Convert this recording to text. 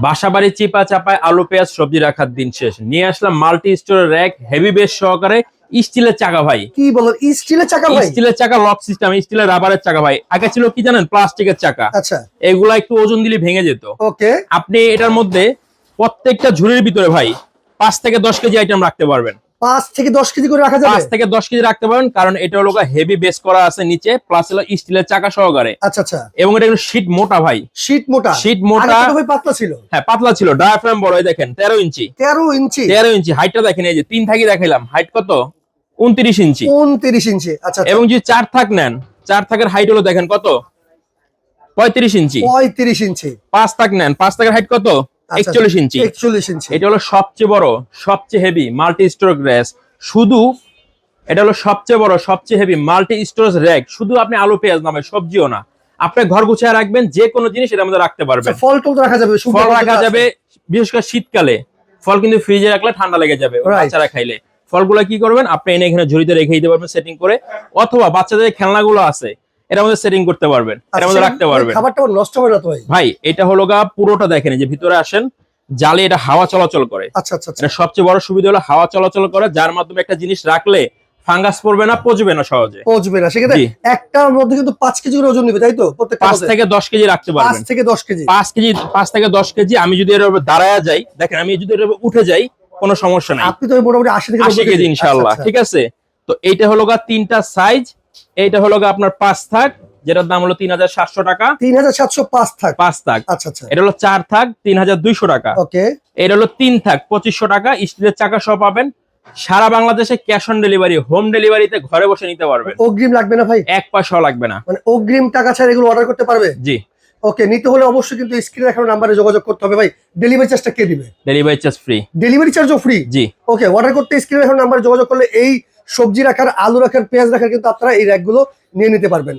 বাসাবাড়ি চিপা চাপায় আলু পেঁয়াজ সবজি রাখার দিন শেষ, নিয়ে আসলাম multi store rack heavy base সহকারে স্টিলের চাকা ভাই। কি বলেন, স্টিলের চাকা ভাই? স্টিলের চাকা, লক সিস্টেম, স্টিলের রাবারের চাকা ভাই। আগে ছিল কি জানেন, প্লাস্টিকের চাকা। আচ্ছা, এগুলা একটু ওজন দিলে ভেঙে যেত। ওকে। আপনি এটার মধ্যে প্রত্যেকটা ঝুড়ির ভিতরে ভাই 5 থেকে 10 কেজি আইটেম রাখতে পারবেন। 5 থেকে 10 কেজি করে রাখা যাবে? 5 থেকে 10 কেজি রাখতে পারবেন, কারণ এটা হলো হেভি বেস করা আছে নিচে, প্লাস হলো স্টিলের চাকা সহকারে। আচ্ছা আচ্ছা। এবং এটা একটু শীট মোটা ভাই। শীট মোটা? শীট মোটা। আগে তো ভাই পাতলা ছিল। হ্যাঁ পাতলা ছিল। ডায়াফ্রাম বড়, এই দেখেন 13 ইঞ্চি। 13 ইঞ্চি? 13 ইঞ্চি হাইটটা দেখেন, এই যে 3 থাকি দেখাইলাম, হাইট কত 29 ইঞ্চি। 29 ইঞ্চি, আচ্ছা। এবং যদি 4 থাক নেন, 4 থাকের হাইট হলো দেখেন কত 35 ইঞ্চি। 35 ইঞ্চি। 5 থাক নেন, 5 থাকের হাইট কত 41 ইঞ্চি। 41 ইঞ্চি। এটা হলো সবচেয়ে বড়, সবচেয়ে হেভি মাল্টি স্টোরেজ র্যাক। শুধু এটা হলো সবচেয়ে বড়, সবচেয়ে হেভি মাল্টি স্টোরেজ র্যাক। শুধু আপনি আলু পেঁয়াজ নামে সবজিও না, আপনি ঘর গুছিয়ে রাখবেন, যে কোনো জিনিস এর মধ্যে রাখতে পারবেন। ফল টল রাখা যাবে? ফল রাখা যাবে, বিশেষ করে শীতকালে ফল কিন্তু ফ্রিজে রাখলে ঠান্ডা লেগে যাবে বাচ্চারা খাইলে। ফলগুলো কি করবেন, আপনি এনে এখানে ঝুড়িতে রেখে দিতে পারবেন সেটিং করে, অথবা বাচ্চাদের খেলনাগুলো আছে এর মধ্যে সেটিং করতে পারবেন, এর মধ্যে রাখতে পারবেন। খাবারটা নষ্ট হবে না তো ভাই? ভাই এটা হলো পুরোটা দেখেন, যে ভিতরে আসেন জালে এটা হাওয়া চলাচল করে। আচ্ছা আচ্ছা। এটা সবচেয়ে বড় সুবিধা হলো হাওয়া চলাচল করে, যার মাধ্যমে একটা জিনিস রাখলে ফাঙ্গাস পড়বে না, পচবে না সহজে। পচবে না। সেক্ষেত্রে একটার মধ্যে কিন্তু 5 কেজি করে ওজন নেবে, তাই তো? প্রত্যেকটা 5 থেকে 10 কেজি রাখতে পারবেন। 5 থেকে 10 কেজি? 5 থেকে 10 কেজি। আমি যদি এর উপর দাঁড়ায়া যাই, দেখেন আমি যদি এর উপর উঠে যাই কোনো সমস্যা নাই। আপনি তো মোটামুটি 80 থেকে 80 কেজি ইনশাআল্লাহ। ঠিক আছে, তো এইটা হলো তিনটা সাইজ। এইটা হলো আপনার 5 থাক, যেটার দাম হলো 3700 টাকা। 3705 থাক? 5 থাক। আচ্ছা আচ্ছা। এটা হলো 4 থাক, 3200 টাকা। ওকে। এটা হলো 3 থাক, 2500 টাকা। স্টিলের চাকা সহ পাবেন। সারা বাংলাদেশে ক্যাশ অন ডেলিভারি, হোম ডেলিভারিতে ঘরে বসে নিতে পারবেন। অগ্রিম লাগবে না ভাই? 1 পয়সাও লাগবে না। মানে অগ্রিম টাকা ছাড়া এগুলো অর্ডার করতে পারবে? জি। ওকে, নিতে হলে অবশ্যই কিন্তু স্ক্রিনে দেখানো নাম্বারে যোগাযোগ করতে হবে। ভাই ডেলিভারি চার্জটা কে দিবে? Delivery charge free. ডেলিভারি চার্জও ফ্রি? জি। ওকে, অর্ডার করতে স্ক্রিনে দেখানো নাম্বারে যোগাযোগ করলে এই সবজি রাখার, আলু রাখার, পেঁয়াজ রাখার কিন্তু আপনারা এই র‍্যাকগুলো নিয়ে নিতে পারবেন।